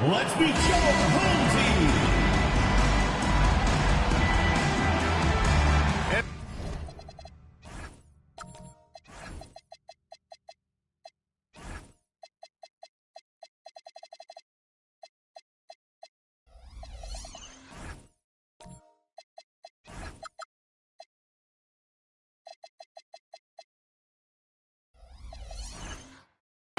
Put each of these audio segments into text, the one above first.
Let's meet your home team.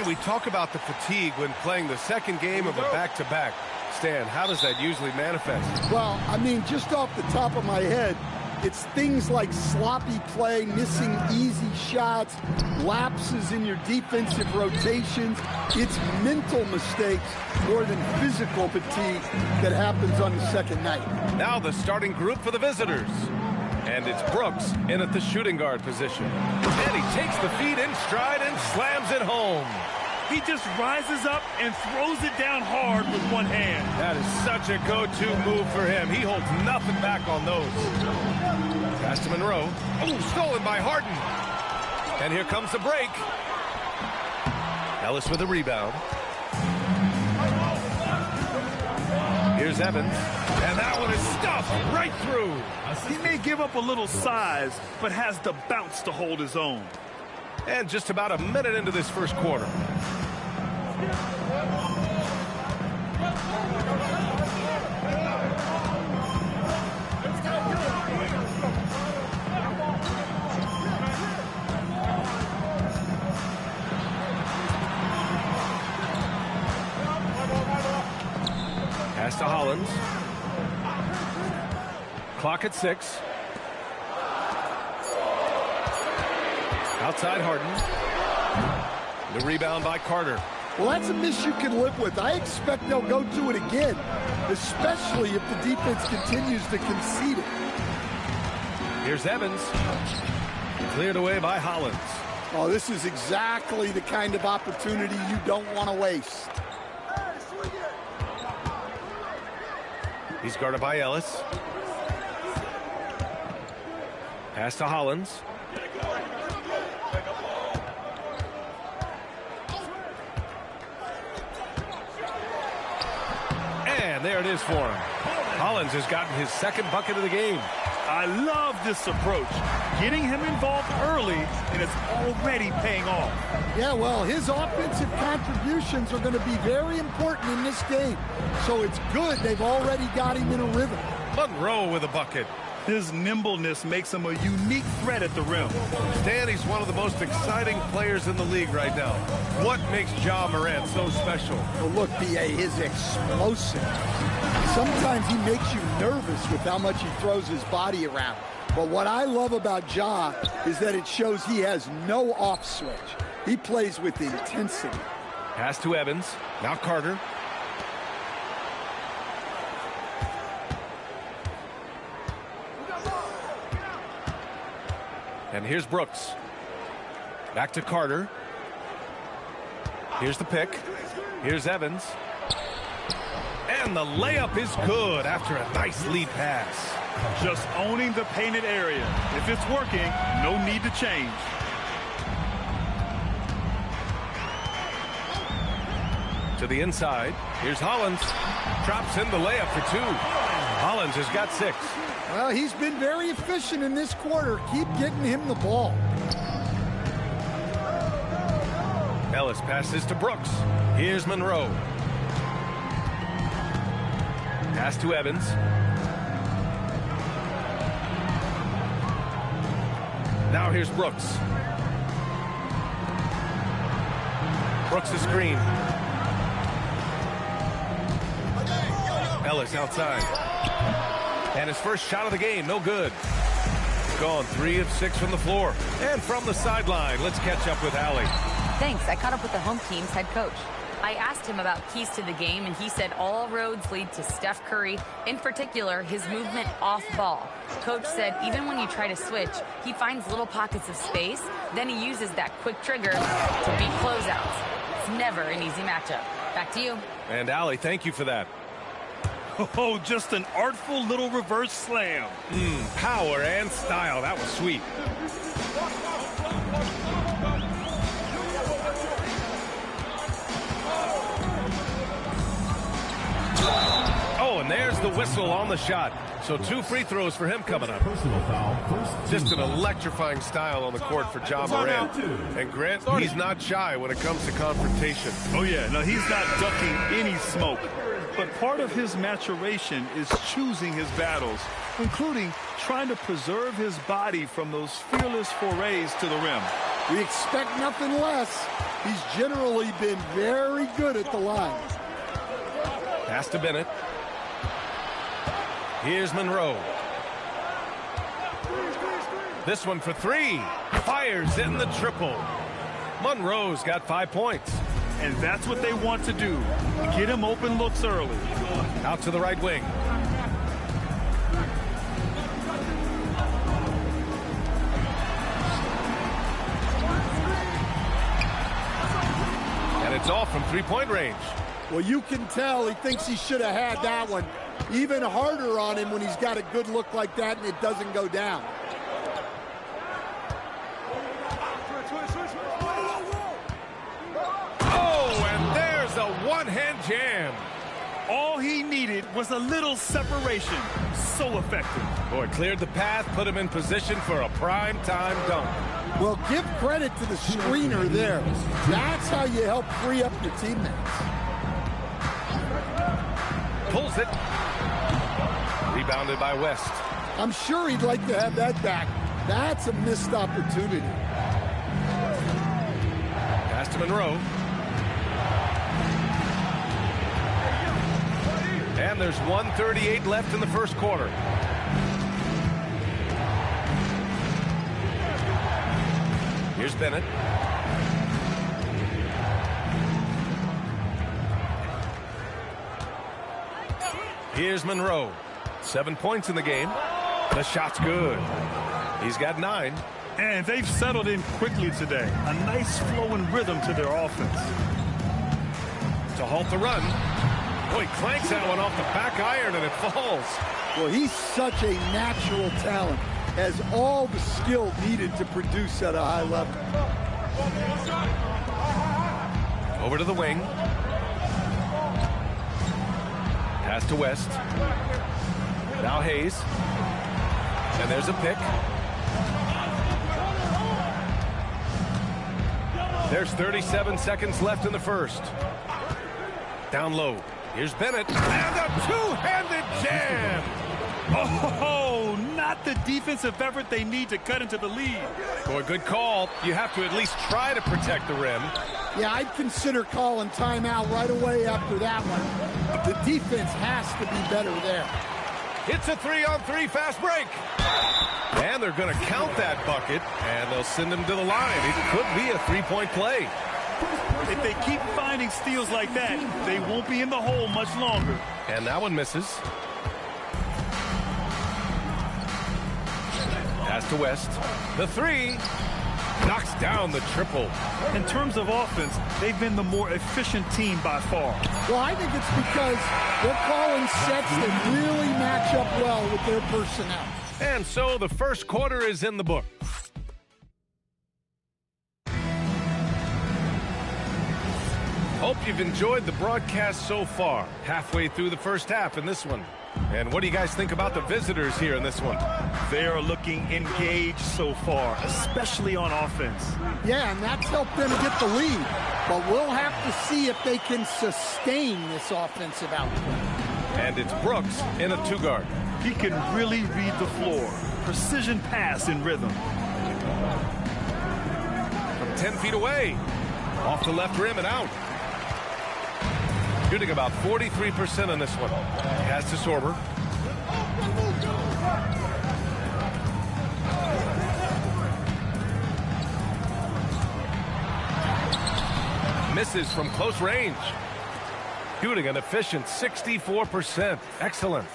We talk about the fatigue when playing the second game of a back-to-back. Stan, how does that usually manifest? Well, I mean, just off the top of my head, it's things like sloppy play, missing easy shots, lapses in your defensive rotations. It's mental mistakes more than physical fatigue that happens on the second night. Now the starting group for the visitors. And it's Brooks in at the shooting guard position. And he takes the feed in stride and slams it home. He just rises up and throws it down hard with one hand. That is such a go-to move for him. He holds nothing back on those. Pass to Monroe. Oh, stolen by Harden. And here comes the break. Ellis with a rebound. Here's Evans. And that one is stuffed right through. He may give up a little size, but has the bounce to hold his own. And just about a minute into this first quarter. Pass to Hollins. Clock at 6. Outside Harden. The rebound by Carter. Well, that's a miss you can live with. I expect they'll go to it again, especially if the defense continues to concede it. Here's Evans. Cleared away by Hollins. Oh, this is exactly the kind of opportunity you don't want to waste. He's guarded by Ellis. Pass to Hollins. And there it is for him. Hollins has gotten his second bucket of the game. I love this approach. Getting him involved early, and it's already paying off. Yeah, well, his offensive contributions are going to be very important in this game. So it's good they've already got him in a rhythm. Monroe with a bucket. His nimbleness makes him a unique threat at the rim. Stan, he's one of the most exciting players in the league right now. What makes Ja Morant so special? Well, look, B.A., he's explosive. Sometimes he makes you nervous with how much he throws his body around. But what I love about Ja is that it shows he has no off switch. He plays with intensity. Pass to Evans. Now Carter. And here's Brooks. Back to Carter. Here's the pick. Here's Evans. And the layup is good after a nice lead pass. Just owning the painted area. If it's working, no need to change. To the inside. Here's Hollins. Drops in the layup for 2. Hollins has got 6. Well, he's been very efficient in this quarter. Keep getting him the ball. Ellis passes to Brooks. Here's Monroe. Pass to Evans. Now here's Brooks. Brooks' screen. Ellis outside. And his first shot of the game, no good. Gone 3 of 6 from the floor. And from the sideline, let's catch up with Allie. Thanks. I caught up with the home team's head coach. I asked him about keys to the game, and he said all roads lead to Steph Curry, in particular, his movement off ball. Coach said even when you try to switch, he finds little pockets of space, then he uses that quick trigger to beat closeouts. It's never an easy matchup. Back to you. And Allie, thank you for that. Oh, just an artful little reverse slam. Power and style. That was sweet. the whistle on the shot. So 2 free throws for him coming up. Personal foul. Just an electrifying style on the court for John Morant. And Grant, he's not shy when it comes to confrontation. Oh, yeah. No, he's not ducking any smoke. But part of his maturation is choosing his battles, including trying to preserve his body from those fearless forays to the rim. We expect nothing less. He's generally been very good at the line. Pass to Bennett. Here's Monroe. This one for 3. Fires in the triple. Monroe's got 5 points. And that's what they want to do. Get him open looks early. Out to the right wing. And it's off from 3-point range. Well, you can tell he thinks he should have had that one. Even harder on him when he's got a good look like that and it doesn't go down. Oh, and there's a one-hand jam. All he needed was a little separation. So effective. Boy, cleared the path, put him in position for a prime-time dunk. Well, give credit to the screener there. That's how you help free up your teammates. Pulls it. Rebounded by West. I'm sure he'd like to have that back. That's a missed opportunity. Pass to Monroe. And there's 1:38 left in the first quarter. Here's Bennett. Here's Monroe. 7 points in the game. The shot's good. He's got 9. And they've settled in quickly today. A nice flow and rhythm to their offense. To halt the run. Boy, clanks that one off the back iron and it falls. Well, he's such a natural talent. Has all the skill needed to produce at a high level. Over to the wing. Pass to West. Now Hayes. And there's a pick. There's 37 seconds left in the first. Down low. Here's Bennett. And a two-handed jam. Oh, not the defensive effort they need to cut into the lead. Boy, good call. You have to at least try to protect the rim. Yeah, I'd consider calling timeout right away after that one. The defense has to be better there. It's a 3-on-3 fast break. And they're going to count that bucket, and they'll send him to the line. It could be a 3-point play. If they keep finding steals like that, they won't be in the hole much longer. And that one misses. Pass to West. The 3 knocks down the triple. In terms of offense, they've been the more efficient team by far. Well, I think it's because they're calling sets that really match up well with their personnel. And so the first quarter is in the book. Hope you've enjoyed the broadcast so far. Halfway through the first half in this one. And what do you guys think about the visitors here in this one? They are looking engaged so far, especially on offense. Yeah, and that's helped them get the lead. But we'll have to see if they can sustain this offensive output. And it's Brooks in a 2-guard. He can really read the floor. Precision pass in rhythm. From 10 feet away. Off the left rim and out. Shooting about 43% on this one. Pass to Sorber. Misses from close range. Shooting an efficient 64%. Excellent.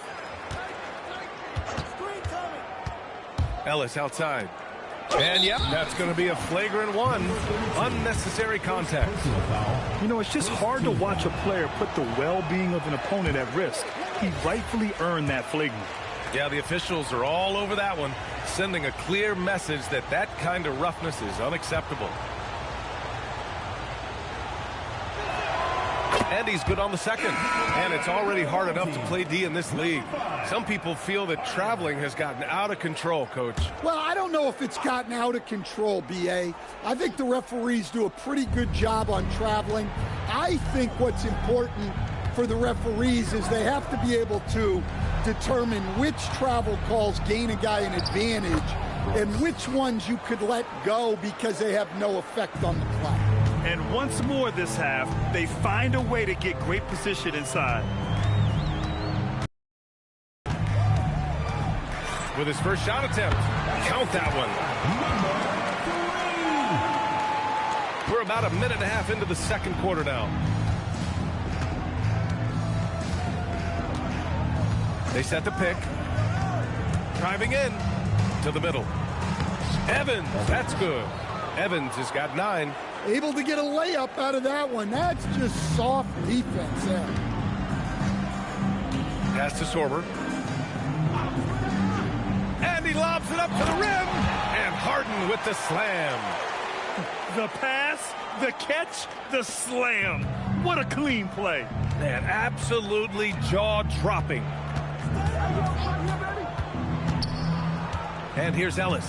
Ellis outside. And yep, that's going to be a flagrant 1. Unnecessary contact. You know, it's just hard to watch a player put the well-being of an opponent at risk. He rightfully earned that flagrant. Yeah, the officials are all over that one, sending a clear message that that kind of roughness is unacceptable. And he's good on the second. And it's already hard enough to play D in this league. Some people feel that traveling has gotten out of control, Coach. Well, I don't know if it's gotten out of control, B.A. I think the referees do a pretty good job on traveling. I think what's important for the referees is they have to be able to determine which travel calls gain a guy an advantage and which ones you could let go because they have no effect on the play. And once more this half, they find a way to get great position inside. With his first shot attempt, count that one. We're about a minute and a half into the second quarter now. They set the pick. Driving in to the middle. Evans, that's good. Evans has got 9. Able to get a layup out of that one. That's just soft defense there. Pass to Sorber. And he lobs it up to the rim. And Harden with the slam. The pass, the catch, the slam. What a clean play. Man, absolutely jaw-dropping. And here's Ellis.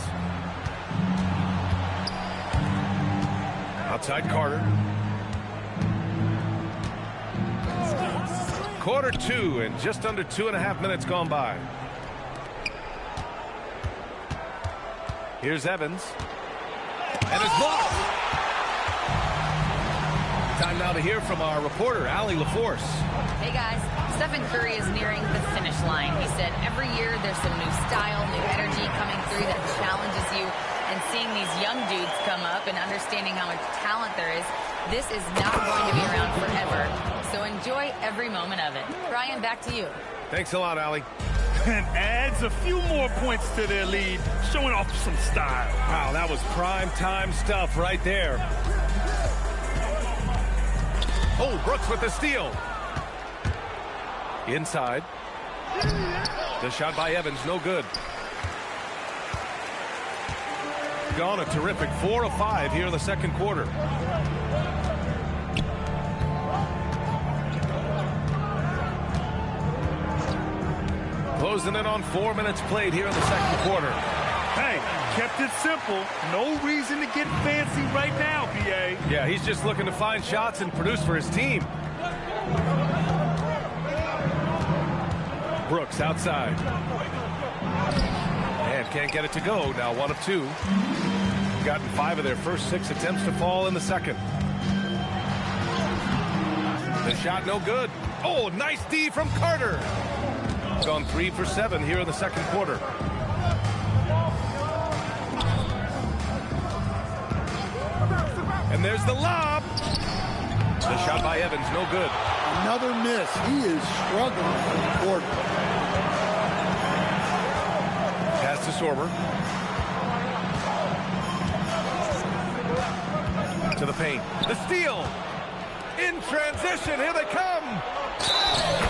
Outside Carter. Quarter 2 and just under 2.5 minutes gone by. Here's Evans. And it's blocked. Time now to hear from our reporter, Allie LaForce. Hey guys, Stephen Curry is nearing the finish line. He said every year there's some new style, new energy coming through that challenges you. And seeing these young dudes come up and understanding how much talent there is, this is not going to be around forever. So enjoy every moment of it. Brian, back to you. Thanks a lot, Allie. And adds a few more points to their lead, showing off some style. Wow, that was prime time stuff right there. Oh, Brooks with the steal. Inside. The shot by Evans, no good. Gone a terrific 4 of 5 here in the second quarter. Closing in on 4 minutes played here in the second quarter. Hey, kept it simple. No reason to get fancy right now, B.A. Yeah, he's just looking to find shots and produce for his team. Brooks outside. And can't get it to go. Now 1 of 2. Gotten 5 of their first 6 attempts to fall in the second. The shot no good. Oh, nice D from Carter. Gone 3 for 7 here in the second quarter. And there's the lob. The shot by Evans, no good. Another miss. He is struggling for the quarter. Pass to Sorber. To the paint. The steal. In transition. Here they come.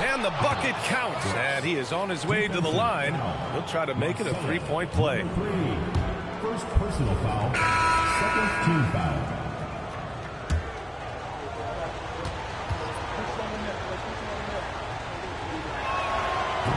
And the bucket counts. And he is on his way to the line. He'll try to make it a 3-point play. First personal foul. Second team foul.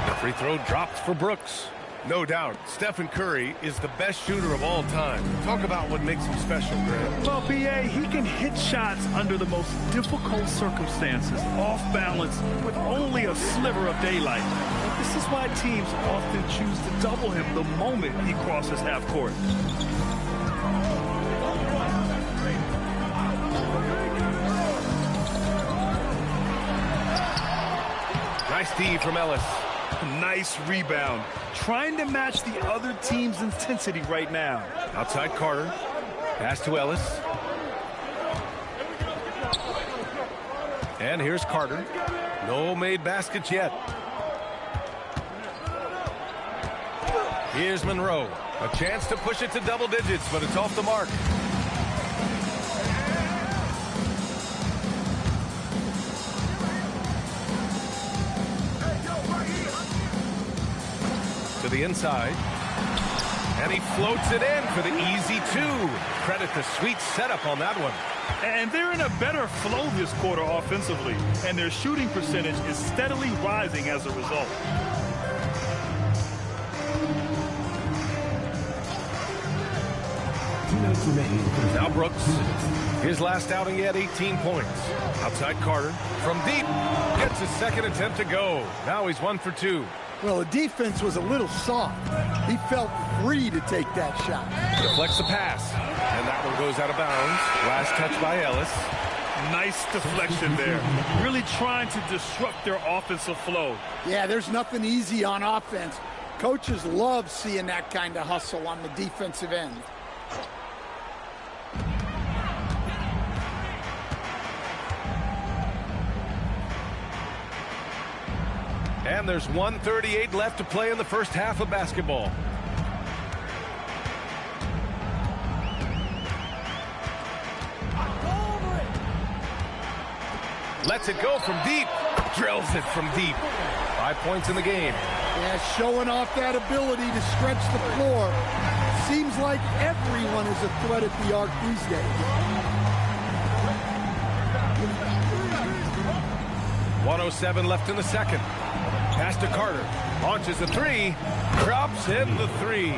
The free throw dropped for Brooks. No doubt, Stephen Curry is the best shooter of all time. Talk about what makes him special, Graham. Well, B.A., he can hit shots under the most difficult circumstances, off balance, with only a sliver of daylight. This is why teams often choose to double him the moment he crosses half court. Nice D from Ellis. Nice rebound. Trying to match the other team's intensity right now. Outside Carter. Pass to Ellis. And here's Carter. No made baskets yet. Here's Monroe. A chance to push it to double digits, but it's off the mark. To the inside. And he floats it in for the easy 2. Credit the sweet setup on that one. And they're in a better flow this quarter offensively, and their shooting percentage is steadily rising as a result. Now Brooks. His last outing, he had 18 points. Outside Carter. From deep. Gets his second attempt to go. Now he's 1 for 2. Well, the defense was a little soft. He felt free to take that shot. Deflects the pass. And that one goes out of bounds. Last touch by Ellis. Nice deflection there. Really trying to disrupt their offensive flow. Yeah, there's nothing easy on offense. Coaches love seeing that kind of hustle on the defensive end. And there's 1:38 left to play in the first half of basketball. Lets it go from deep. Drills it from deep. 5 points in the game. Yeah, showing off that ability to stretch the floor. Seems like everyone is a threat at the arc these days. 1:07 left in the second. Pass to Carter. Launches the three. Drops in the three.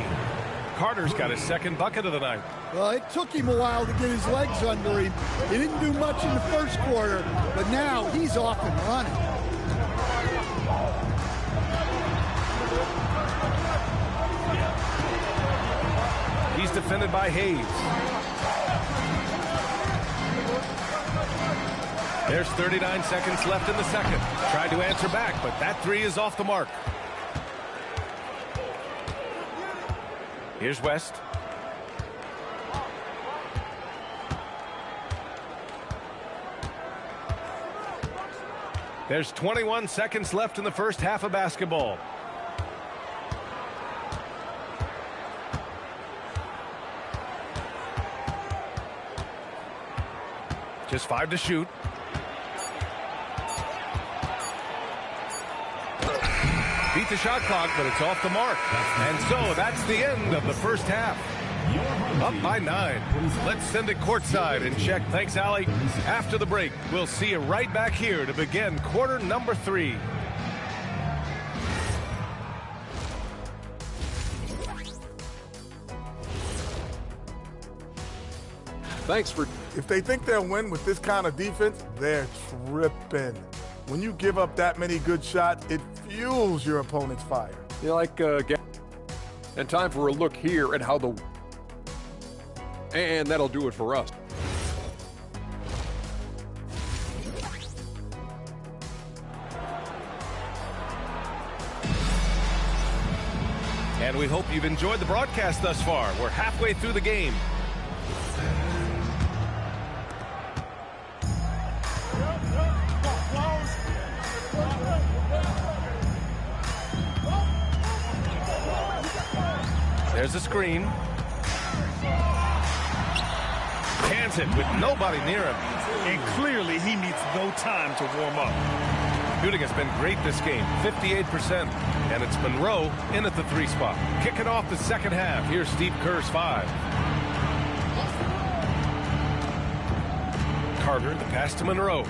Carter's got his second bucket of the night. Well, it took him a while to get his legs under him. He didn't do much in the first quarter, but now he's off and running. He's defended by Hayes. There's 39 seconds left in the second. Tried to answer back, but that three is off the mark. Here's West. There's 21 seconds left in the first half of basketball. Just 5 to shoot. Beat the shot clock, but it's off the mark. And so that's the end of the first half. Up by 9. Let's send it courtside and check. Thanks, Allie. After the break, we'll see you right back here to begin quarter number 3. Thanks for... If they think they'll win with this kind of defense, they're tripping. When you give up that many good shots, it fuels your opponent's fire. You like, and time for a look here at how the... And that'll do it for us. And we hope you've enjoyed the broadcast thus far. We're halfway through the game. There's a screen. Cans it with nobody near him. And clearly he needs no time to warm up. Shooting has been great this game, 58%. And it's Monroe in at the 3 spot. Kicking off the second half. Here's Steve Kerr's 5. Carter, the pass to Monroe.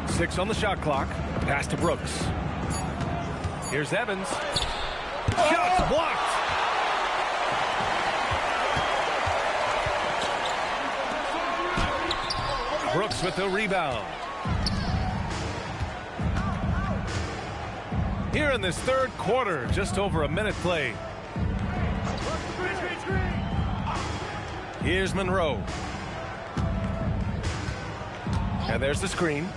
Six on the shot clock. Pass to Brooks. Here's Evans. Shot's blocked. Brooks with the rebound. Here in this third quarter, just over a minute played. Here's Monroe. And there's the screen.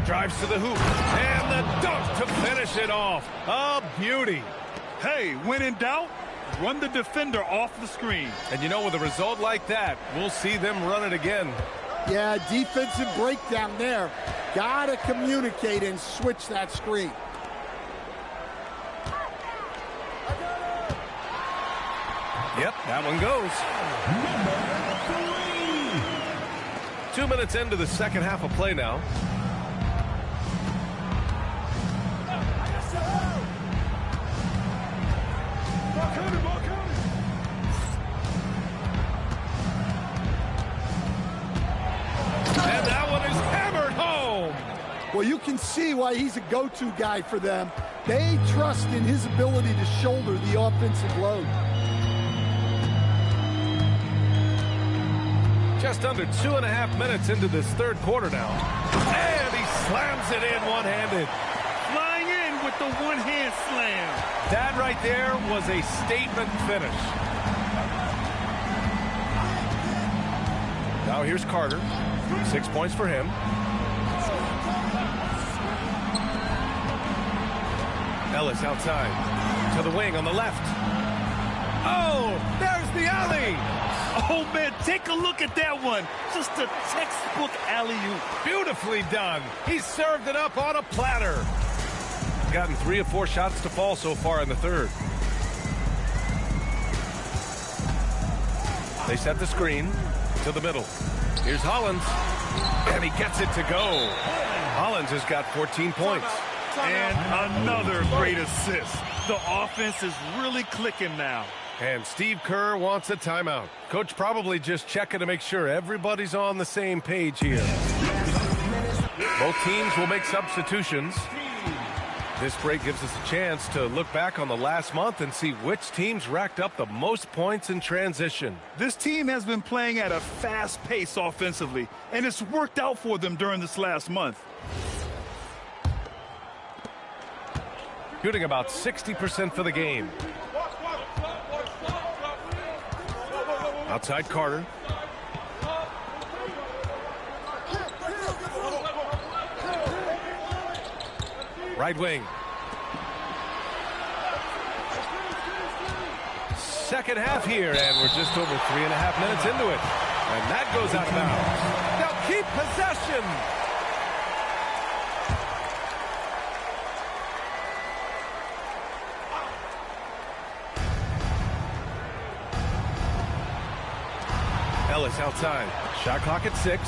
Drives to the hoop. And the dunk to finish it off. A beauty. Hey, when in doubt, run the defender off the screen. And you know, with a result like that, we'll see them run it again. Yeah, defensive breakdown there. Gotta communicate and switch that screen. Yep, that one goes. 2 minutes into the second half of play now. Well, you can see why he's a go-to guy for them. They trust in his ability to shoulder the offensive load. Just under 2.5 minutes into this third quarter now. And he slams it in one-handed. Flying in with the one-hand slam. That right there was a statement finish. Now here's Carter. 6 points for him. Ellis outside. To the wing on the left. Oh, there's the alley. Oh, man, take a look at that one. Just a textbook alley-oop. Beautifully done. He served it up on a platter. Gotten 3 of 4 shots to fall so far in the third. They set the screen to the middle. Here's Hollins. And he gets it to go. Hollins has got 14 points. And another great assist. The offense is really clicking now. And Steve Kerr wants a timeout. Coach probably just checking to make sure everybody's on the same page here. Both teams will make substitutions. This break gives us a chance to look back on the last month and see which teams racked up the most points in transition. This team has been playing at a fast pace offensively, and it's worked out for them during this last month. Shooting about 60% for the game. Outside Carter. Right wing. Second half here, and we're just over 3.5 minutes into it. And that goes out of bounds. They'll keep possession. Ellis outside. Shot clock at 6.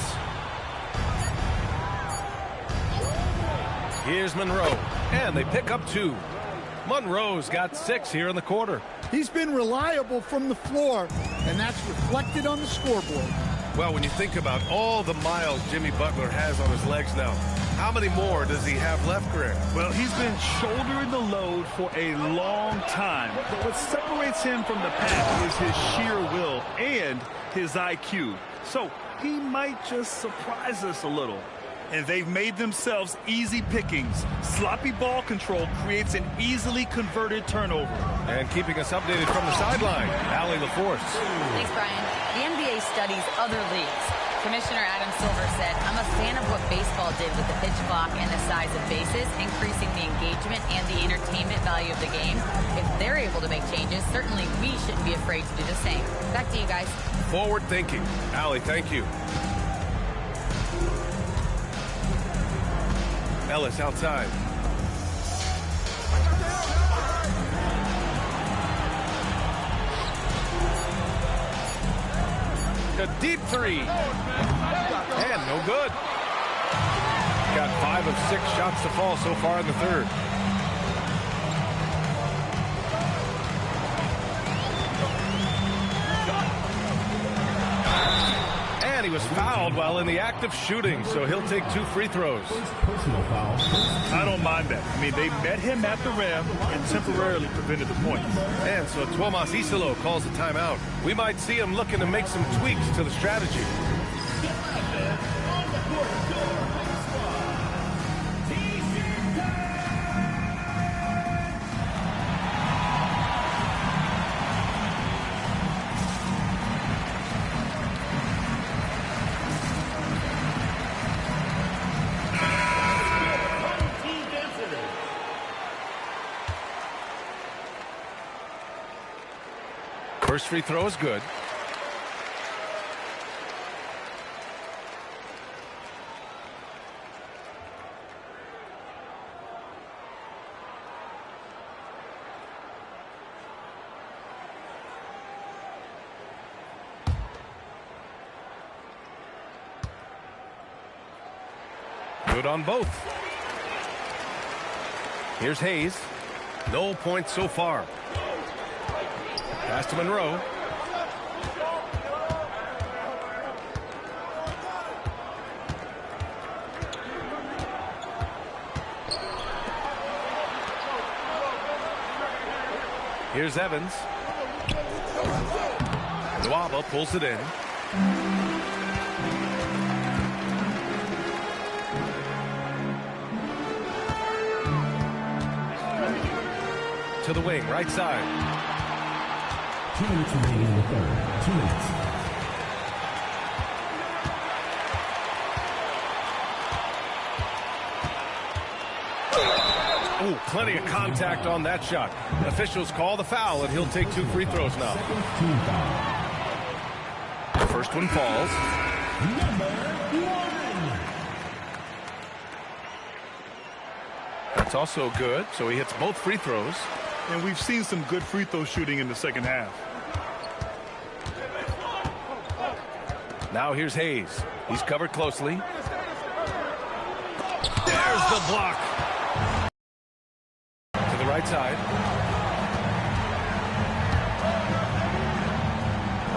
Here's Monroe. And they pick up 2. Monroe's got 6 here in the quarter. He's been reliable from the floor, and that's reflected on the scoreboard. Well, when you think about all the miles Jimmy Butler has on his legs now, how many more does he have left, Greg? Well, he's been shouldering the load for a long time. But what separates him from the pack is his sheer will and his IQ. So he might just surprise us a little. And they've made themselves easy pickings. Sloppy ball control creates an easily converted turnover. And keeping us updated from the sideline, Allie LaForce. Thanks, Brian. The NBA studies other leagues. Commissioner Adam Silver said, I'm a fan of what baseball did with the pitch clock and the size of bases, increasing the engagement and the entertainment value of the game. If they're able to make changes, certainly we shouldn't be afraid to do the same. Back to you guys. Forward thinking. Allie, thank you. Ellis outside. A deep 3. And no good. Got 5 of 6 shots to fall so far in the third. And he was fouled while in the act of shooting, so he'll take 2 free throws. Personal foul. I don't mind that. I mean, they met him at the rim and temporarily prevented the points. And so Tuomas Isalo calls a timeout. We might see him looking to make some tweaks to the strategy. First free throw is good. Good on both. Here's Hayes. No points so far. Pass to Monroe. Here's Evans. Nwaba pulls it in. To the wing, right side. 2 minutes remaining in the third. 2 minutes. Ooh, plenty of contact on that shot. Officials call the foul, and he'll take 2 free throws now. Second team foul. The first one falls. Number 1. That's also good, so he hits both free throws. And we've seen some good free throw shooting in the second half. Now here's Hayes. He's covered closely. There's the block. To the right side.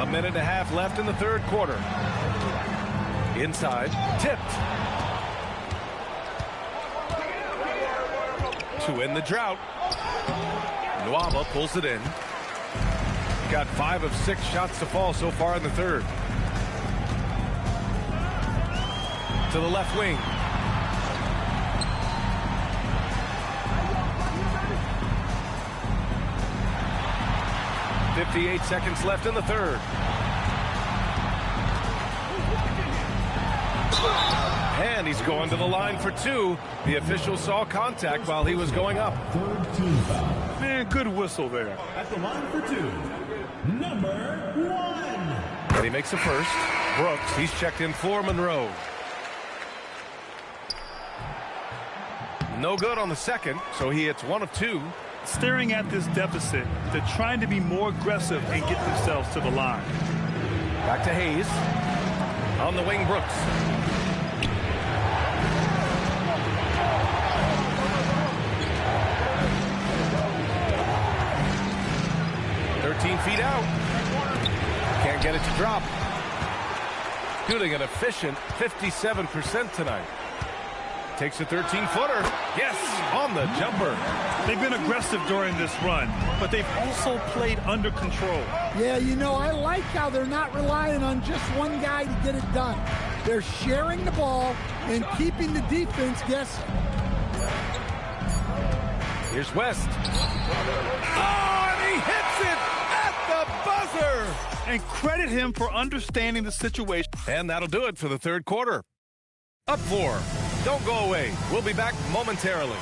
A minute and a half left in the third quarter. Inside. Tipped. To end the drought. Nwaba pulls it in. Got 5 of 6 shots to fall so far in the third. To the left wing. .58 seconds left in the third. And he's going to the line for 2. The official saw contact while he was going up. Third team foul. Man, good whistle there. At the line for 2. Number 1. And he makes a first. Brooks, he's checked in for Monroe. No good on the second, so he hits 1 of 2. Staring at this deficit, they're trying to be more aggressive and get themselves to the line. Back to Hayes. On the wing, Brooks. Feet out. Can't get it to drop. Shooting an efficient 57% tonight. Takes a 13-footer. Yes, on the jumper. They've been aggressive during this run, but they've also played under control. Yeah, you know, I like how they're not relying on just one guy to get it done. They're sharing the ball and keeping the defense guessing. Here's West. Oh, and he hits it at the buzzer. And credit him for understanding the situation. And that'll do it for the third quarter. Up 4. Don't go away. We'll be back momentarily.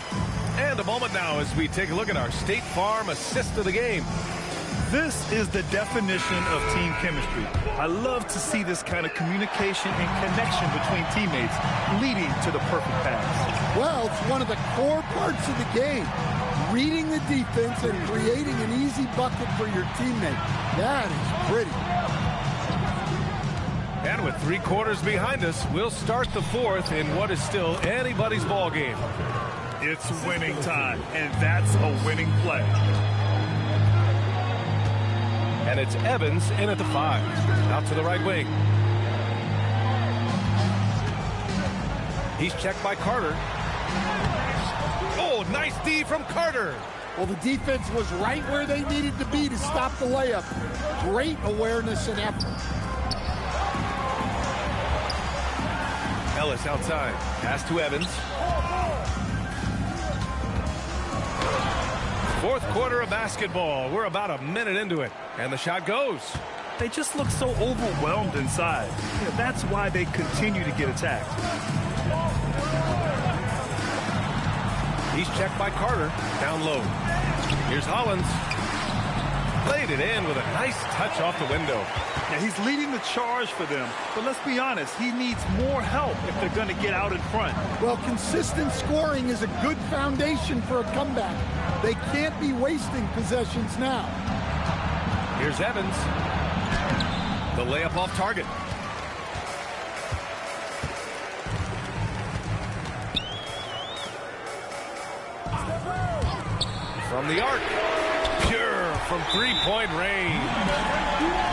And a moment now as we take a look at our State Farm assist of the game. This is the definition of team chemistry. I love to see this kind of communication and connection between teammates leading to the perfect pass. Well, it's one of the core parts of the game. Reading the defense and creating an easy bucket for your teammate. That is pretty. And with 3 quarters behind us, we'll start the fourth in what is still anybody's ball game. It's winning time, and that's a winning play. And it's Evans in at the 5. Out to the right wing. He's checked by Carter. Oh, nice D from Carter. Well, the defense was right where they needed to be to stop the layup. Great awareness and effort. Ellis outside. Pass to Evans. Fourth quarter of basketball. We're about a minute into it. And the shot goes. They just look so overwhelmed inside. Yeah, that's why they continue to get attacked. He's checked by Carter. Down low. Here's Hollins. Played it in with a nice touch off the window. Yeah, he's leading the charge for them. But let's be honest, he needs more help if they're going to get out in front. Well, consistent scoring is a good foundation for a comeback. They can't be wasting possessions now. Here's Evans. The layup off target. From the arc. Pure from three-point range.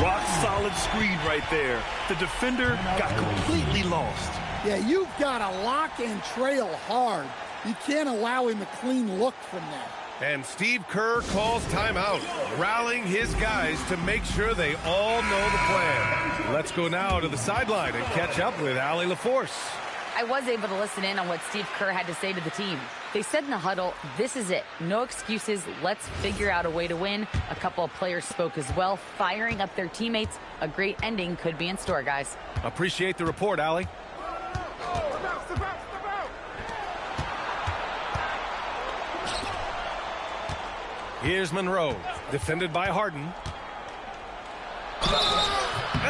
Rock solid screen right there. The defender got completely lost. Yeah, you've got to lock and trail hard. You can't allow him a clean look from that. And Steve Kerr calls timeout, rallying his guys to make sure they all know the plan. Let's go now to the sideline and catch up with Allie LaForce. I was able to listen in on what Steve Kerr had to say to the team. They said in the huddle, this is it. No excuses. Let's figure out a way to win. A couple of players spoke as well, firing up their teammates. A great ending could be in store, guys. Appreciate the report, Allie. Here's Monroe, defended by Harden.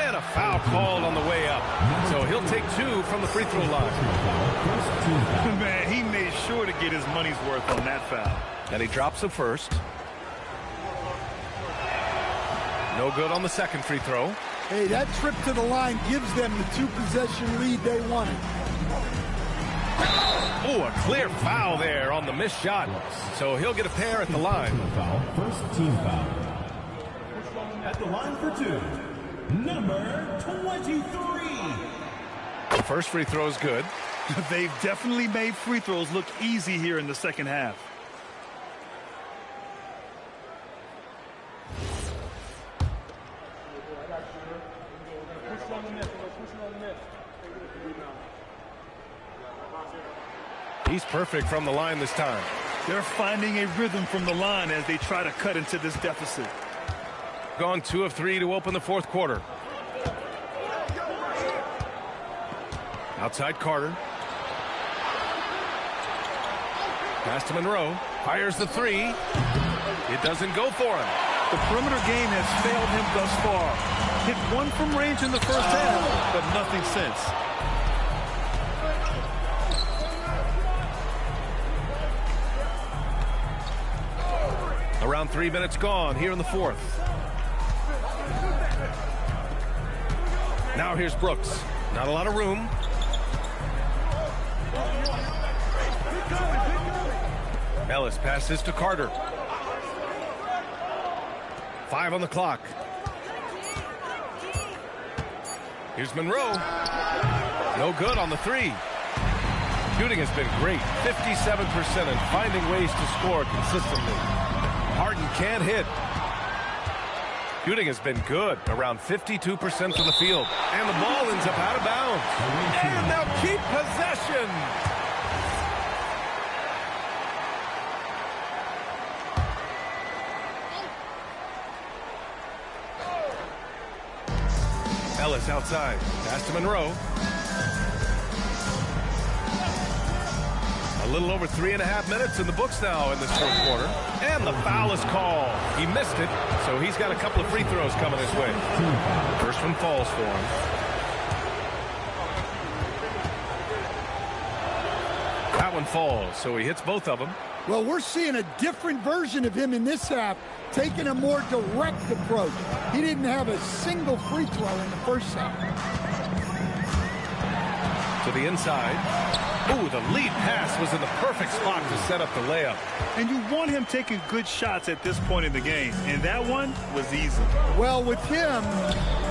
And a foul called on the way up. So he'll take 2 from the free throw line. Man, he made sure to get his money's worth on that foul. And he drops the first. No good on the second free throw. Hey, that trip to the line gives them the 2-possession lead they wanted. Oh, a clear foul there on the missed shot. So he'll get a pair at the line. First team foul. At the line for 2, number 23. The first free throw is good. They've definitely made free throws look easy here in the second half. He's perfect from the line this time. They're finding a rhythm from the line as they try to cut into this deficit. Gone 2 of 3 to open the fourth quarter. Outside Carter. Pass to Monroe. Fires the 3. It doesn't go for him. The perimeter game has failed him thus far. Hit 1 from range in the first half, but nothing since. Around 3 minutes gone here in the fourth. Now here's Brooks. Not a lot of room. Ellis passes to Carter. 5 on the clock. Here's Monroe. No good on the 3. Shooting has been great. 57% and finding ways to score consistently. Harden can't hit. Shooting has been good, around 52% from the field. And the ball ends up out of bounds. And they'll keep possession. Ellis outside. Pass to Monroe. A little over 3.5 minutes in the books now in this fourth quarter. And the foul is called. He missed it, so he's got a couple of free throws coming his way. First one falls for him. That one falls, so he hits both of them. Well, we're seeing a different version of him in this half, taking a more direct approach. He didn't have a single free throw in the first half. To the inside. Ooh, the lead pass was in the perfect spot to set up the layup. And you want him taking good shots at this point in the game, and that one was easy. Well, with him,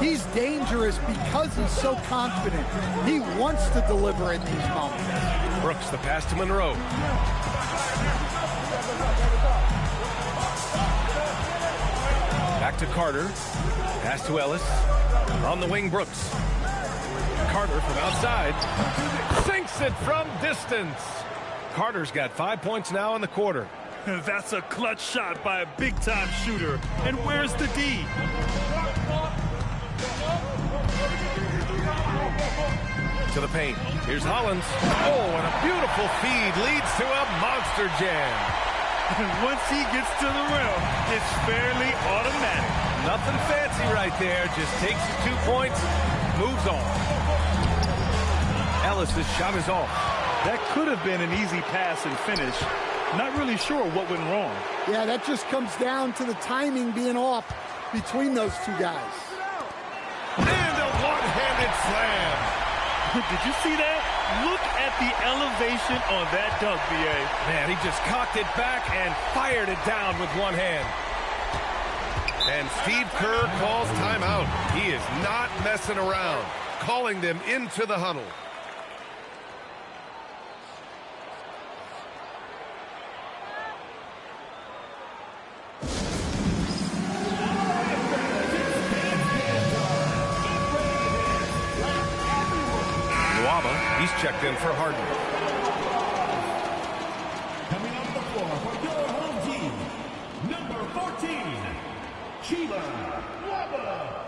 he's dangerous because he's so confident. He wants to deliver in these moments. Brooks, the pass to Monroe. Back to Carter. Pass to Ellis. On the wing, Brooks. Carter from outside. Sinks it from distance. Carter's got 5 points now in the quarter. That's a clutch shot by a big-time shooter. And where's the D? To the paint. Here's Hollins. Oh, and a beautiful feed leads to a monster jam. Once he gets to the rim, it's fairly automatic. Nothing fancy right there. Just takes his 2 points, moves on. Ellis' shot is off. That could have been an easy pass and finish. Not really sure what went wrong. Yeah, that just comes down to the timing being off between those two guys. And a one-handed slam. Did you see that? Look at the elevation on that dunk, B.A. Man, he just cocked it back and fired it down with one hand. And Steve Kerr calls timeout. He is not messing around, calling them into the huddle. He's checked in for Harden. Coming off the floor for your home team, number 14, Chiba Waba.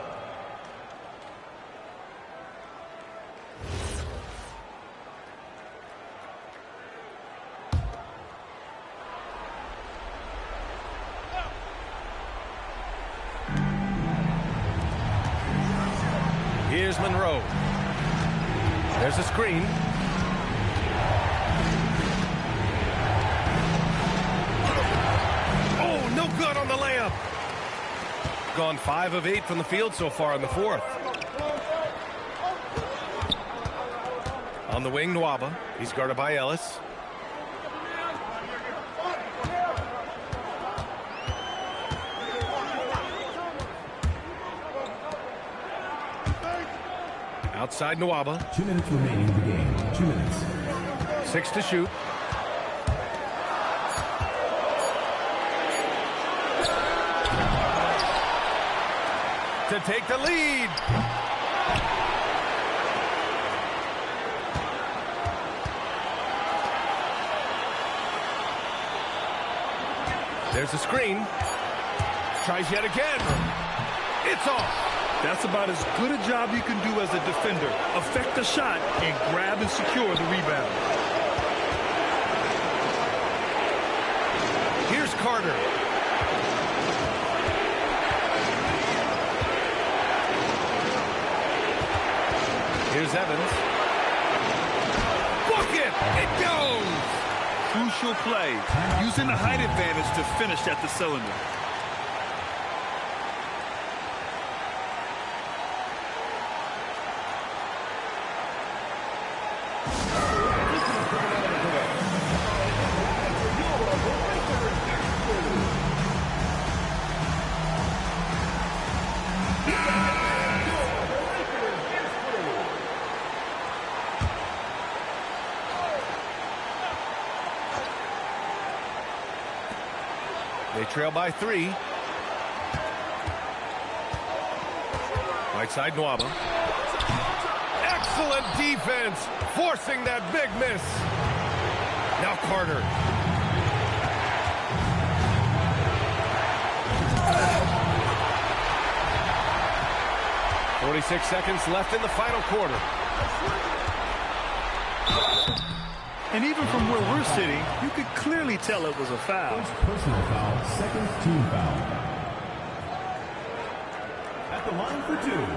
Here's Monroe. There's a screen. Oh, no good on the layup. Gone 5 of 8 from the field so far in the fourth. On the wing, Nwaba. He's guarded by Ellis. Outside Nwaba. 2 minutes remaining in the game. 2 minutes. 6 to shoot. To take the lead. There's a screen. Tries yet again. It's off. That's about as good a job you can do as a defender. Affect the shot and grab and secure the rebound. Here's Carter. Here's Evans. Bucket! It goes! Crucial play. Using the height advantage to finish at the cylinder. They trail by 3. Right side, Nwaba. Excellent defense, forcing that big miss. Now Carter. "46 seconds left in the final quarter." And even from where we're sitting, you could clearly tell it was a foul. First personal foul, second team foul. At the line for 2.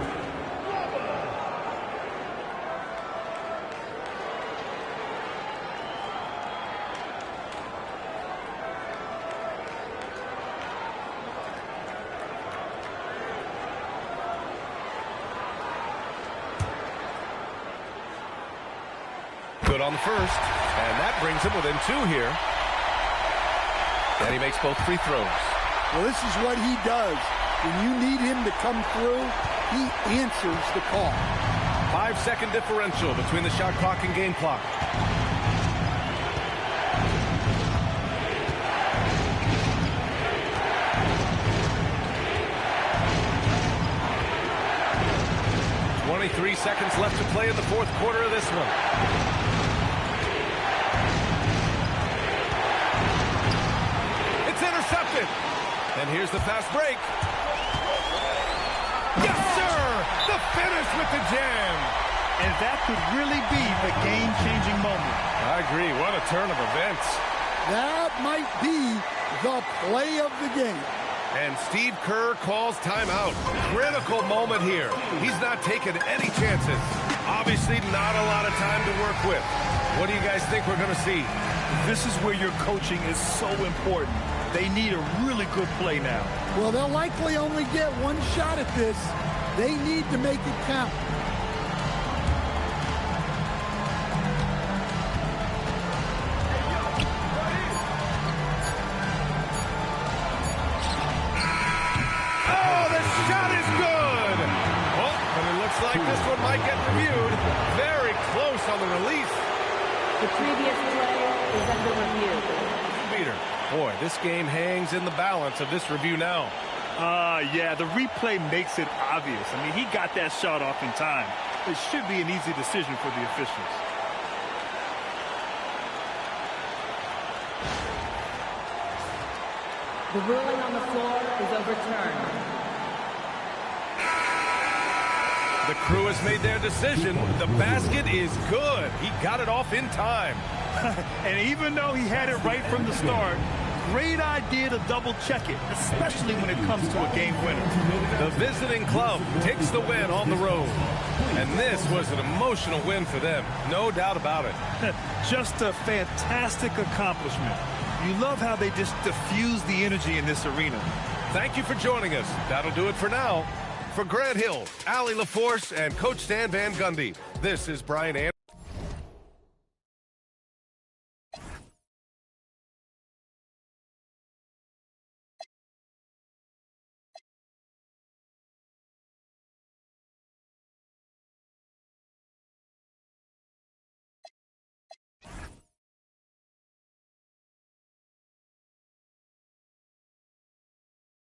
Good on the first, and that brings him within 2 here. And he makes both free throws. Well, this is what he does. When you need him to come through, he answers the call. 5-second differential between the shot clock and game clock. "23 seconds left to play in the fourth quarter of this one." It's intercepted. And here's the fast break. Yes, sir! The finish with the jam. And that could really be the game-changing moment. I agree. What a turn of events. That might be the play of the game. And Steve Kerr calls timeout. Critical moment here. He's not taking any chances. Obviously not a lot of time to work with. What do you guys think we're going to see? This is where your coaching is so important. They need a really good play now. Well, they'll likely only get one shot at this. They need to make it count. Like this one might get reviewed. Very close on the release. The previous play is under review. Peter, boy, this game hangs in the balance of this review now. Yeah, the replay makes it obvious. I mean, he got that shot off in time. It should be an easy decision for the officials. The ruling on the floor is overturned. The crew has made their decision. The basket is good. He got it off in time. And even though he had it right from the start, great idea to double check it, especially when it comes to a game winner. The visiting club takes the win on the road. And this was an emotional win for them, no doubt about it. Just a fantastic accomplishment. You love how they just diffuse the energy in this arena. Thank you for joining us. That'll do it for now. For Grant Hill, Allie LaForce, and Coach Stan Van Gundy, this is Brian Anderson.